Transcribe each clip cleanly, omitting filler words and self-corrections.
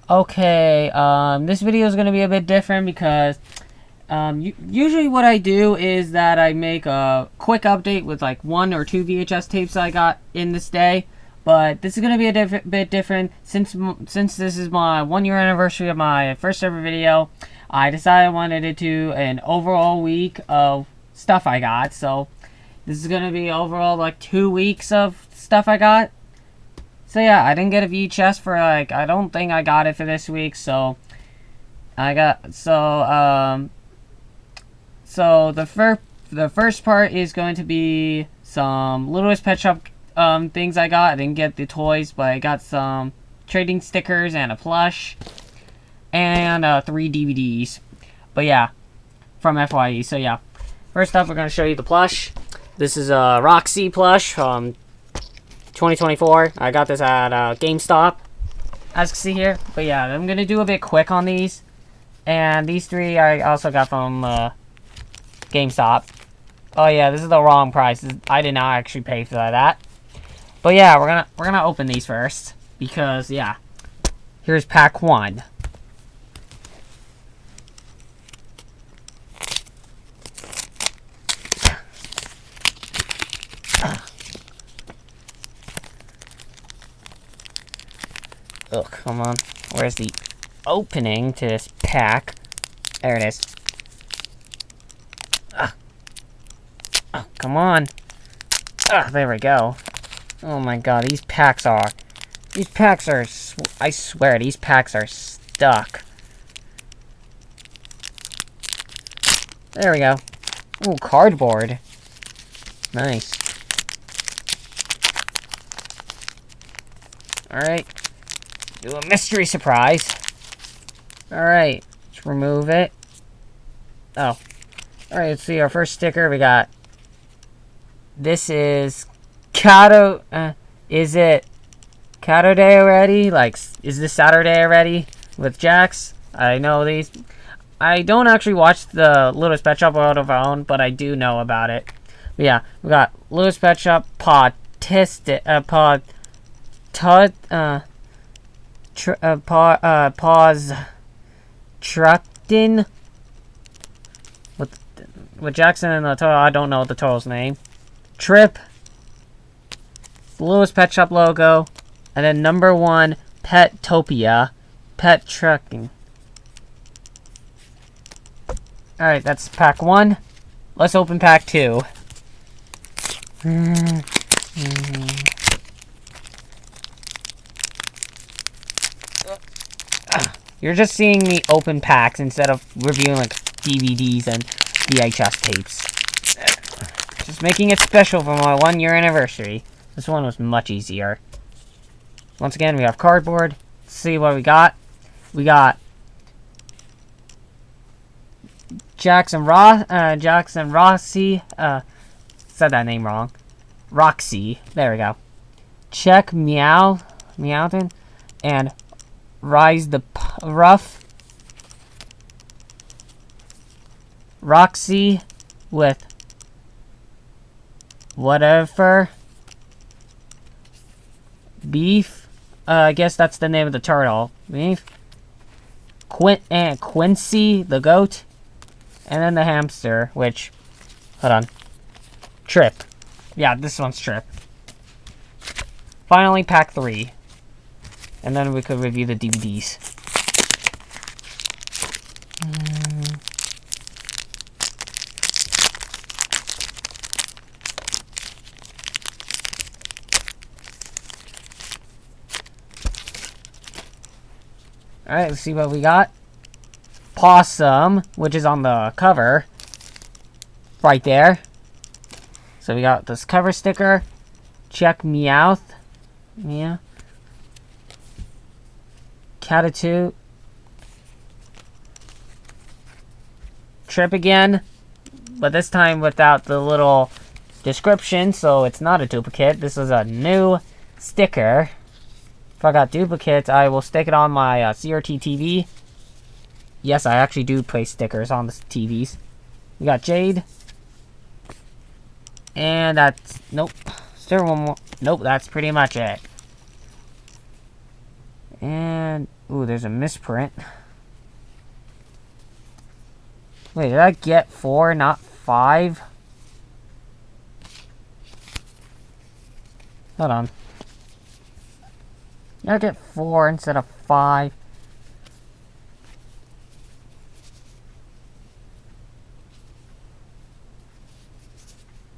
Okay, this video is going to be a bit different because usually what I do is that I make a quick update with like 1 or 2 VHS tapes I got in this day. But this is going to be a bit different since this is my 1 year anniversary of my first ever video. I decided I wanted to do an overall week of stuff I got. So this is going to be overall like 2 weeks of stuff I got. So yeah, I didn't get a VHS for like, I don't think I got it for this week, so so the first part is going to be some Littlest Pet Shop things I got. I didn't get the toys, but I got some trading stickers and a plush and 3 DVDs. But yeah, from FYE. So yeah, first up we're going to show you the plush. This is a Roxy plush from 2024. I got this at GameStop, as you can see here. But yeah, I'm gonna do a bit quick on these. And these 3 I also got from GameStop. Oh yeah, this is the wrong price. I did not actually pay for that. But yeah, we're gonna open these first because yeah, here's pack 1. Oh, come on. Where's the opening to this pack? There it is. Oh, come on. There we go. Oh my god, these packs are, I swear, these packs are stuck. There we go. Ooh, cardboard. Nice. Alright. Do a mystery surprise. Alright, let's remove it. Oh. Alright, let's see our first sticker. We got... This is... is it... Cato Day already? Like, is this Saturday already? With Jax? I know these... I don't actually watch the Littlest Pet Shop World of Our Own, but I do know about it. But yeah, we got Littlest Pet Shop pause Truckton with Jackson and the turtle. I don't know the turtle's name. Trip, Littlest Pet Shop logo, and then number 1 Petopia Pet Trucking. Alright, that's pack 1. Let's open pack 2. You're just seeing me open packs instead of reviewing like DVDs and VHS tapes. Just making it special for my 1 year anniversary. This one was much easier. Once again, we have cardboard. Let's see what we got. We got Jackson Rossi. Said that name wrong. Roxy. There we go. Check Meowton and Rise the Rough. Roxy with whatever. Beef. I guess that's the name of the turtle. Beef. Quincy the goat. And then the hamster, which... Hold on. Trip. Yeah, this one's Trip. Finally, pack 3. And then we could review the DVDs. Alright, let's see what we got. Possum, which is on the cover. Right there. So we got this cover sticker. Check Meowth. Meow. Catitude. Trip again. But this time without the little description, so it's not a duplicate. This is a new sticker. If I got duplicates, I will stick it on my CRT TV. Yes, I actually do place stickers on the TVs. We got Jade. And that's... Nope. Still one more. Nope, that's pretty much it. And, ooh, there's a misprint. Wait, did I get 4, not 5? Hold on. Did I get 4 instead of 5?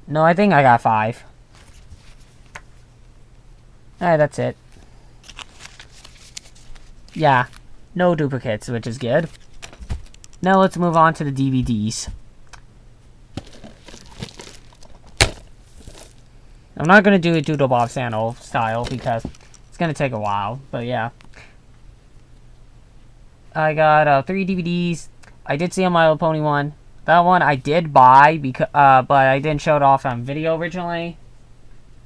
No, I think I got 5. Alright, that's it. Yeah, no duplicates, which is good. Now let's move on to the DVDs. I'm not going to do a Doodle Bob Sano style because it's going to take a while, but yeah. I got 3 DVDs. I did see a My Little Pony one. That one I did buy, because, but I didn't show it off on video originally.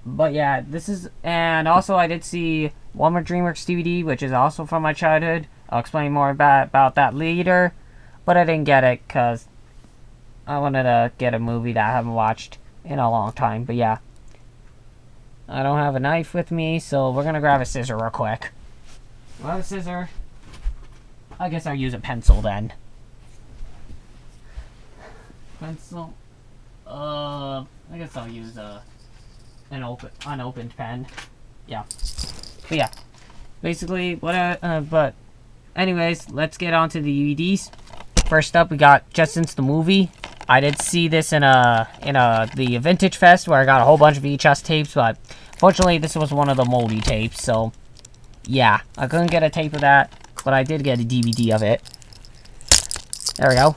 But yeah, this is... And also I did see One More DreamWorks DVD, which is also from my childhood. I'll explain more about that later. But I didn't get it because I wanted to get a movie that I haven't watched in a long time. But yeah. I don't have a knife with me, so we're going to grab a scissor real quick. We'll have a scissor. I guess I'll use a pencil then. Pencil. I guess I'll use an unopened pen. Yeah. But yeah. Basically, but anyways, let's get on to the DVDs. First up, we got Jetsons the Movie. I did see this in the Vintage Fest where I got a whole bunch of VHS tapes, but fortunately this was one of the moldy tapes, so yeah, I couldn't get a tape of that, but I did get a DVD of it. There we go.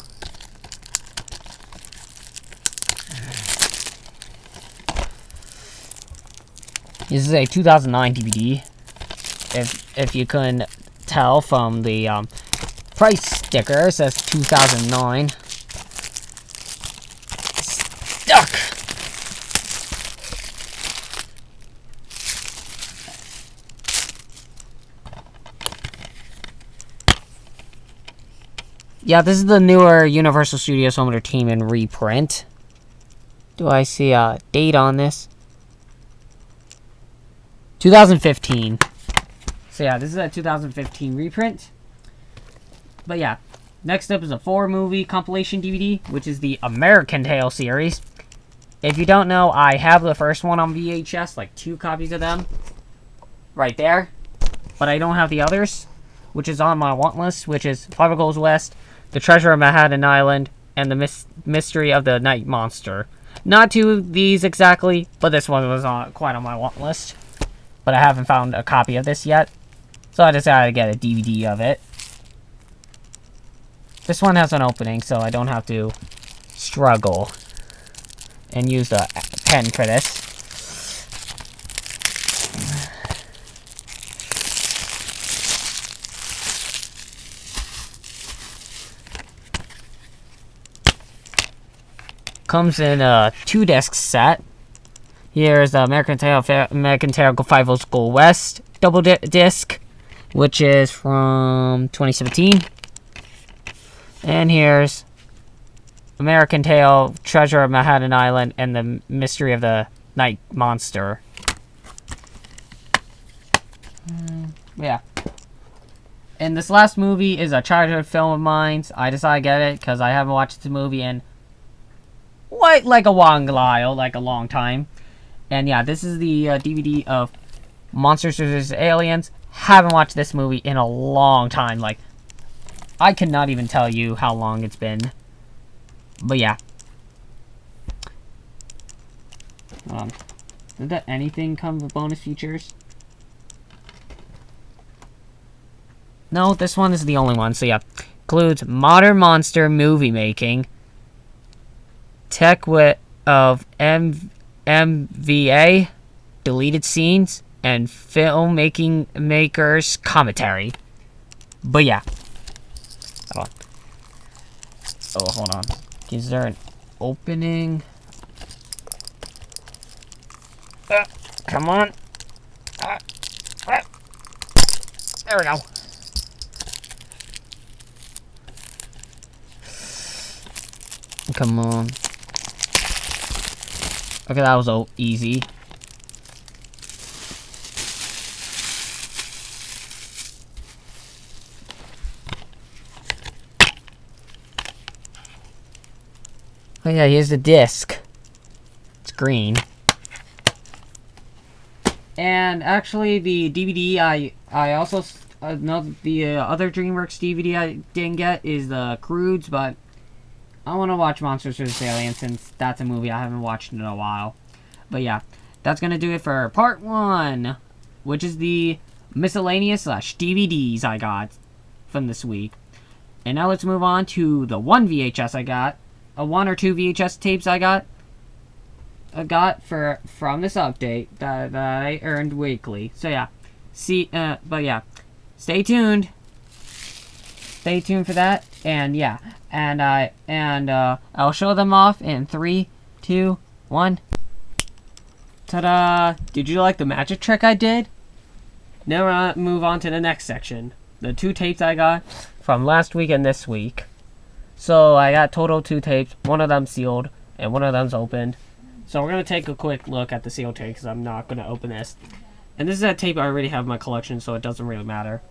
This is a 2009 DVD. If you couldn't tell from the price sticker, it says 2009. Stuck. Yeah, this is the newer Universal Studios Home Entertainment reprint. Do I see a date on this? 2015. So yeah, this is a 2015 reprint. But yeah, next up is a 4-movie compilation DVD, which is the American Tail series. If you don't know, I have the first one on VHS, like 2 copies of them. Right there. But I don't have the others, which is on my want list, which is Five Goes West, The Treasure of Manhattan Island, and The Mystery of the Night Monster. Not 2 of these exactly, but this one was quite on my want list. But I haven't found a copy of this yet, so I decided to get a DVD of it. This one has an opening, so I don't have to struggle and use a pen for this. Comes in a 2-disc set. Here's the American Tail 5 Go West double disc, which is from 2017. And here's American Tail, Treasure of Manhattan Island, and the Mystery of the Night Monster. Yeah. And this last movie is a childhood film of mine. I decided to get it because I haven't watched the movie in like a long time. And yeah, this is the DVD of Monsters vs. Aliens. Haven't watched this movie in a long time. Like, I cannot even tell you how long it's been. But yeah. Did that anything come with bonus features? No, this one is the only one. So yeah. Includes modern monster movie making. Tech wit of MVA, deleted scenes, and filmmaking makers commentary. But yeah. Hold on. Oh, hold on. Is there an opening? Come on. There we go. Come on. Okay, that was easy. Oh yeah, here's the disc. It's green. And actually, the DVD I also the other DreamWorks DVD I didn't get is the Croods, but I want to watch Monsters vs. Aliens since that's a movie I haven't watched in a while. But yeah, that's gonna do it for part 1, which is the miscellaneous / DVDs I got from this week. And now let's move on to the 1 VHS I got, 1 or 2 VHS tapes I got from this update that I earned weekly. So yeah, but yeah, stay tuned. Stay tuned for that, and yeah, and I'll show them off in 3, 2, 1. Ta-da! Did you like the magic trick I did? Now we'll move on to the next section. The 2 tapes I got from last week and this week. So I got total 2 tapes. One of them sealed, and one of them's opened. So we're going to take a quick look at the sealed tape, because I'm not going to open this. And this is a tape I already have in my collection, so it doesn't really matter.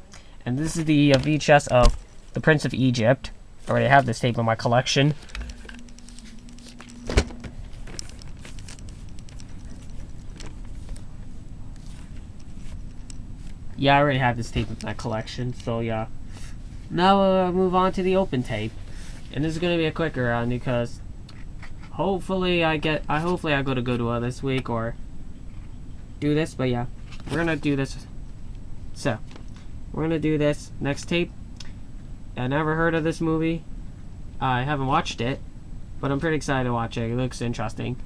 And this is the VHS of The Prince of Egypt. I already have this tape in my collection. Yeah, I already have this tape in my collection, so yeah. Now we'll move on to the open tape. And this is going to be a quicker round because hopefully I go to Goodwill this week or do this, but yeah. We're going to do this. So, we're going to do this next tape. I never heard of this movie. I haven't watched it, but I'm pretty excited to watch it. It looks interesting.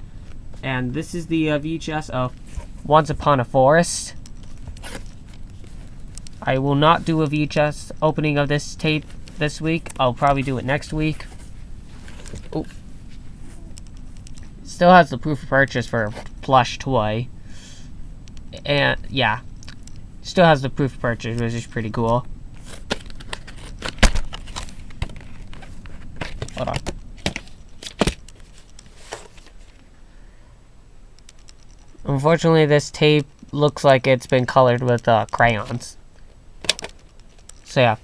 And this is the VHS of Once Upon a Forest. I will not do a VHS opening of this tape this week. I'll probably do it next week. Oh. Still has the proof of purchase for a plush toy. And yeah. Still has the proof of purchase, which is pretty cool. Hold on. Unfortunately, this tape looks like it's been colored with crayons. So yeah.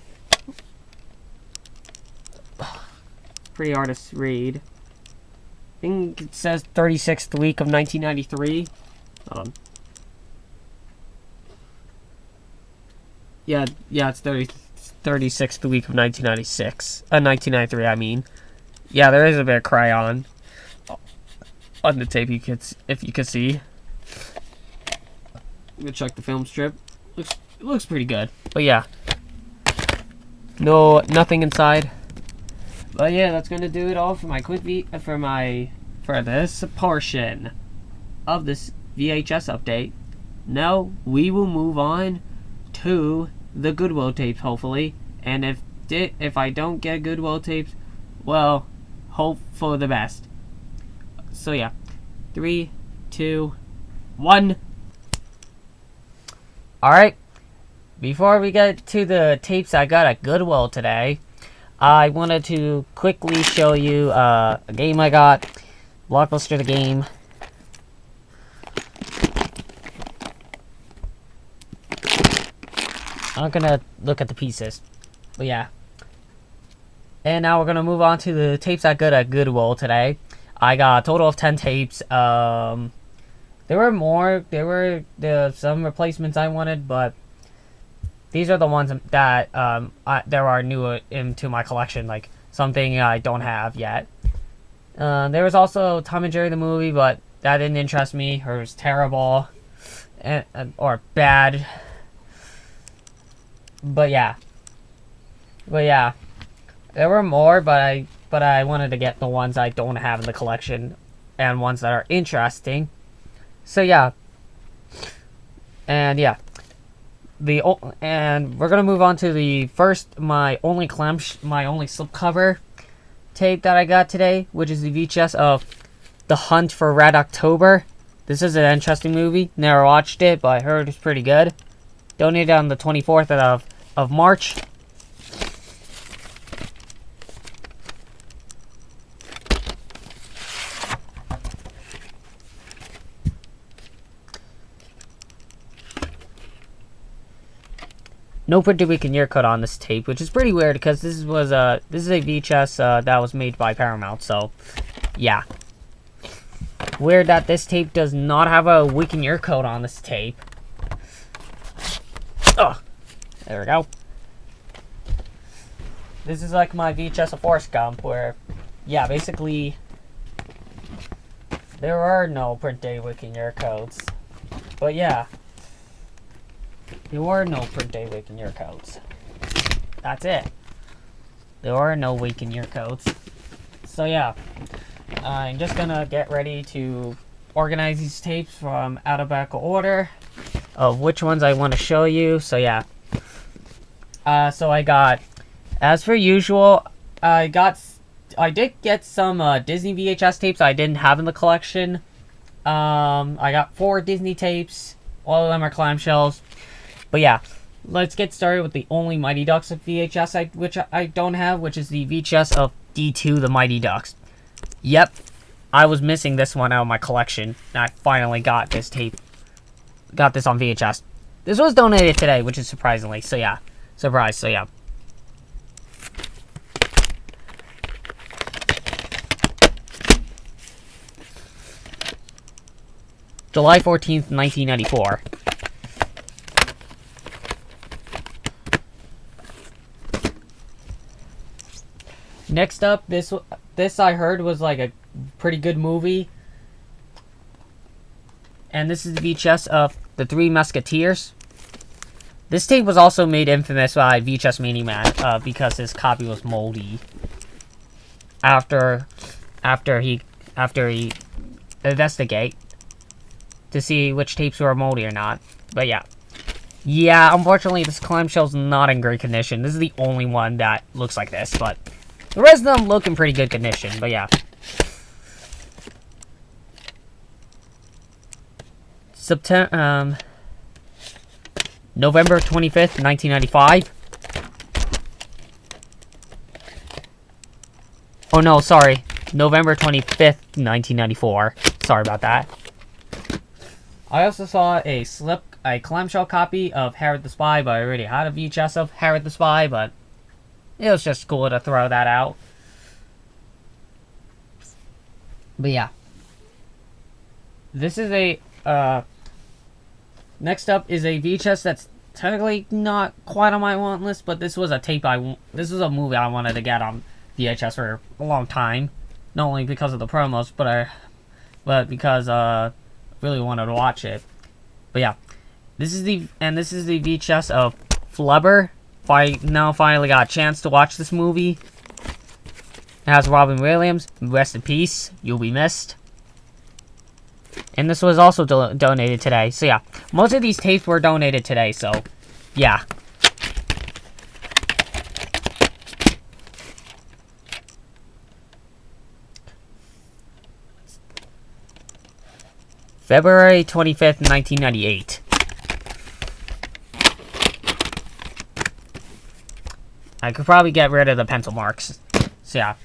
Pretty hard to read. I think it says 36th week of 1993. Hold on. Yeah, it's 36th week of 1996. 1993, I mean. Yeah, there is a bit of crayon on the tape, if you could see. I'm gonna check the film strip. It looks pretty good. But yeah. Nothing inside. But yeah, that's gonna do it all for my for this portion of this VHS update. Now we will move on to the Goodwill tapes, hopefully. And if I don't get Goodwill tapes, well, hope for the best. So yeah, 3, 2, 1. All right. Before we get to the tapes I got at Goodwill today, I wanted to quickly show you a game I got. Blockbuster the game. I'm not gonna look at the pieces, but yeah. And now we're gonna move on to the tapes I got at Goodwill today. I got a total of 10 tapes. There were more. There were some replacements I wanted, but these are the ones that there are new into my collection, like something I don't have yet. There was also Tom and Jerry the movie, but that didn't interest me, or it was terrible, or bad. But yeah, there were more, but I wanted to get the ones I don't have in the collection, and ones that are interesting. So yeah, and yeah. And we're gonna move on to the first my only slipcover tape that I got today, which is the VHS of The Hunt for Red October. This is an interesting movie. Never watched it, but I heard it's pretty good. Donated on the 24th of March. No printed week and year code on this tape, which is pretty weird because this is a VHS that was made by Paramount, so Yeah. Weird that this tape does not have a weaken your code on this tape. Oh, there we go. This is like my VHS of Forrest Gump, where, yeah, basically, there are no print date weaken your codes. But yeah, there were no print date weaken your codes. That's it. There are no weaken your codes. So yeah, I'm just gonna get ready to organize these tapes from alphabetical order of which ones I want to show you. So yeah, so I got, as per usual, I did get some Disney VHS tapes I didn't have in the collection. I got 4 Disney tapes. All of them are clamshells. But yeah, let's get started with the only Mighty Ducks VHS which I don't have, which is the VHS of D2 The Mighty Ducks. Yep, I was missing this one out of my collection. I finally got this tape. Got this on VHS. This was donated today, which is surprisingly. So yeah, surprise. So yeah. July 14th, 1994. Next up, this I heard was like a pretty good movie. And this is the VHS of The Three Musketeers. This tape was also made infamous by VHS Mania Man because his copy was moldy. After he investigate to see which tapes were moldy or not. But yeah. Yeah, unfortunately this clamshell's not in great condition. This is the only one that looks like this, but the rest of them look in pretty good condition, but yeah. November 25th, 1995. Oh no, sorry. November 25th, 1994. Sorry about that. I also saw a clamshell copy of Harriet the Spy, but I already had a VHS of Harriet the Spy, but it was just cool to throw that out. But yeah. This is a, next up is a VHS that's technically not quite on my want list, but this was a tape this was a movie I wanted to get on VHS for a long time. Not only because of the promos, but because, really wanted to watch it. But yeah. This is the VHS of Flubber. Now finally got a chance to watch this movie. It has Robin Williams. Rest in peace. You'll be missed. And this was also donated today. So yeah, most of these tapes were donated today. So yeah. February 25th, 1998. I could probably get rid of the pencil marks. So yeah.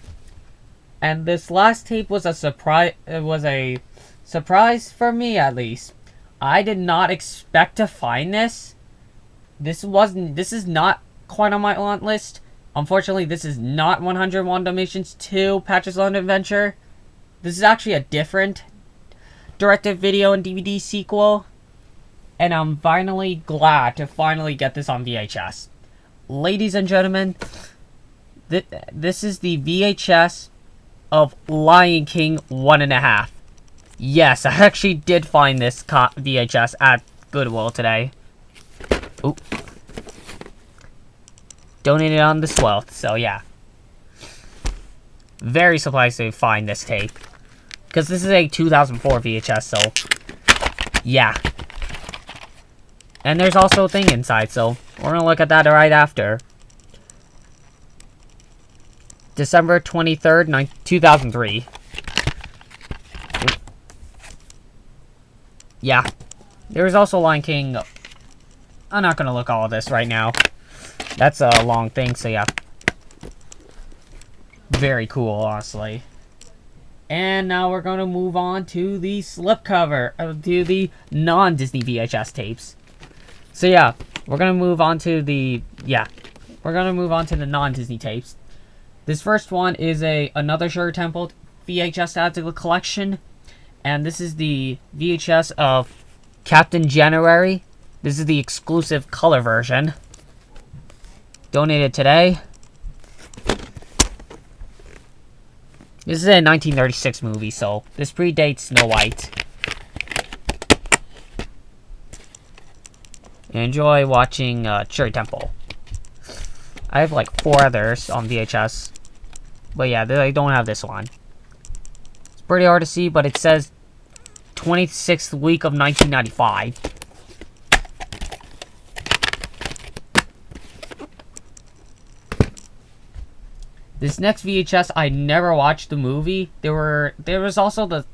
And this last tape was a surprise. It was a surprise for me, at least. I did not expect to find this. This is not quite on my want list. Unfortunately, this is not 101 Dalmatians 2 Patches London Adventure. This is actually a different direct-to-video and DVD sequel. And I'm finally glad to finally get this on VHS. Ladies and gentlemen, this is the VHS of Lion King 1.5. Yes, I actually did find this VHS at Goodwill today. Oop. Donated on the 12th, so yeah. Very surprised to find this tape. Because this is a 2004 VHS, so yeah. And there's also a thing inside, so we're going to look at that right after. December 23rd, 2003. Yeah. There's also Lion King. I'm not going to look all of this right now. That's a long thing, so yeah. Very cool, honestly. And now we're going to move on to the slipcover, to the non-Disney VHS tapes. So yeah, we're going to move on to the, non-Disney tapes. This first one is another Sugar Temple VHS to add to the collection. And this is the VHS of Captain January. This is the exclusive color version. Donated today. This is a 1936 movie, so this predates Snow White. Enjoy watching Cherry Temple. I have like 4 others on VHS. But yeah, I don't have this one. It's pretty hard to see, but it says 26th week of 1995. This next VHS, I never watched the movie. There was also the...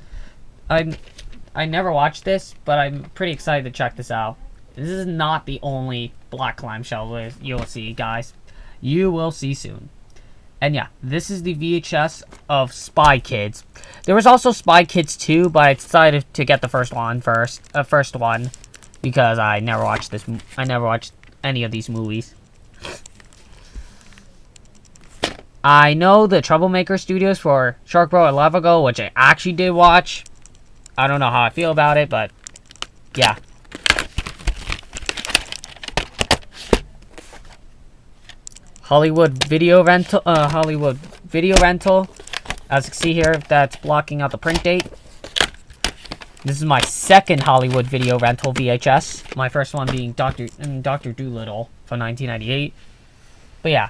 I never watched this, but I'm pretty excited to check this out. This is not the only black clamshell you'll see, guys. You will see soon. And yeah, this is the VHS of Spy Kids. There was also Spy Kids 2, but I decided to get the first one because I never watched this. I never watched any of these movies. I know the Troublemaker Studios for Shark Bro and Lava Go, which I actually did watch. I don't know how I feel about it, but yeah. Hollywood video rental. As you can see here, that's blocking out the print date. This is my second Hollywood video rental VHS. My first one being Dr. Dolittle from 1998. But yeah.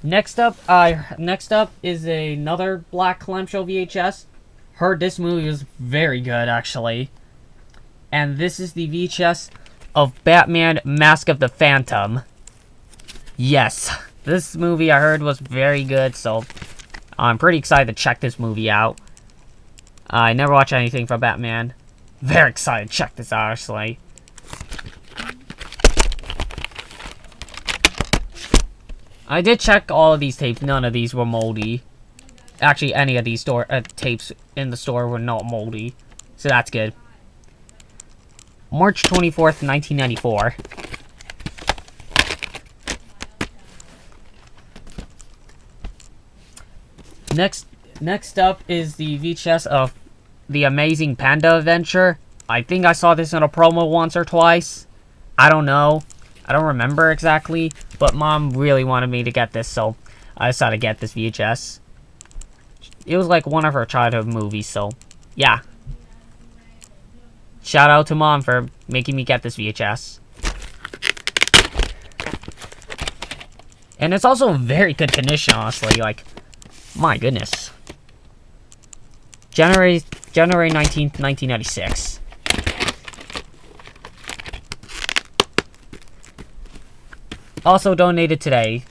Next up is another black clamshell VHS. Heard this movie was very good, actually. And this is the VHS of Batman Mask of the Phantom. Yes, this movie I heard was very good, so I'm pretty excited to check this movie out. I never watched anything from Batman. Very excited to check this out, actually. I did check all of these tapes. None of these were moldy. Actually, any of these tapes in the store were not moldy. So that's good. March 24th, 1994. Next up is the VHS of The Amazing Panda Adventure. I think I saw this in a promo once or twice. I don't know. I don't remember exactly, but Mom really wanted me to get this, so I decided to get this VHS. It was like one of her childhood movies, so yeah. Shout out to Mom for making me get this VHS. And it's also in very good condition, honestly. Like, my goodness. January 19th, 1996. Also donated today,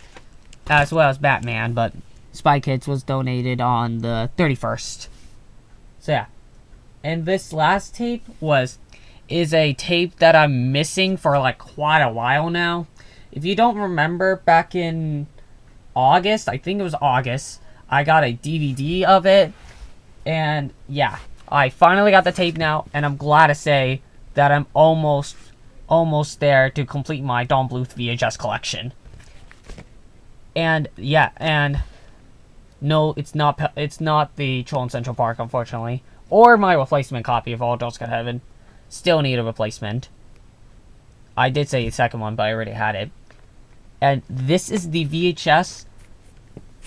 as well as Batman, but Spy Kids was donated on the 31st. So yeah. And this last tape is a tape that I'm missing for like quite a while now. If you don't remember, back in August, I think it was August, I got a DVD of it. And yeah, I finally got the tape now, and I'm glad to say that I'm almost there to complete my Don Bluth VHS collection. And yeah, and no, it's not the Troll in Central Park, unfortunately. Or my replacement copy of All Adults Got Heaven. Still need a replacement. I did say the second one, but I already had it. And this is the VHS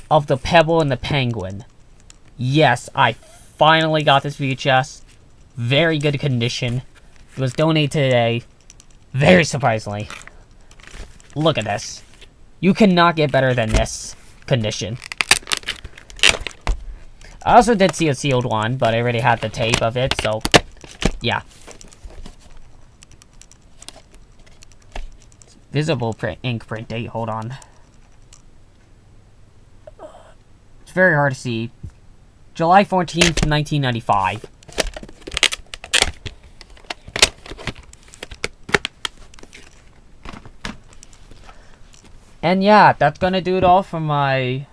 of The Pebble and the Penguin. Yes, I finally got this VHS. Very good condition. It was donated today. Very surprisingly. Look at this. You cannot get better than this condition. I also did see a sealed one, but I already had the tape of it, so yeah. Visible ink print date, hold on. It's very hard to see. July 14th, 1995. And yeah, that's gonna do it all for my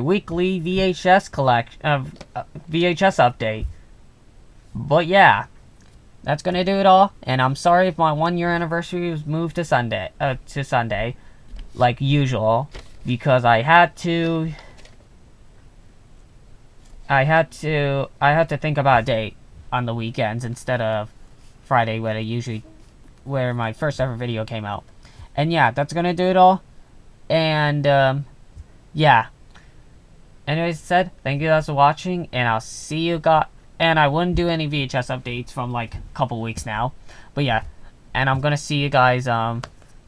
weekly VHS VHS update. But yeah, that's gonna do it all. And I'm sorry if my 1-year anniversary was moved to Sunday, like usual, because I had to. I had to think about a date on the weekends instead of Friday where my first ever video came out. And yeah, that's gonna do it all. And yeah. Anyways, said, thank you guys for watching, and I'll see you guys. And I wouldn't do any VHS updates from like a couple weeks now, but yeah. And I'm gonna see you guys. I'm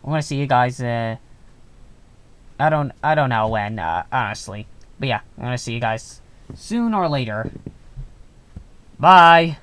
gonna see you guys. I don't know when, honestly. But yeah, I'm gonna see you guys soon or later. Bye.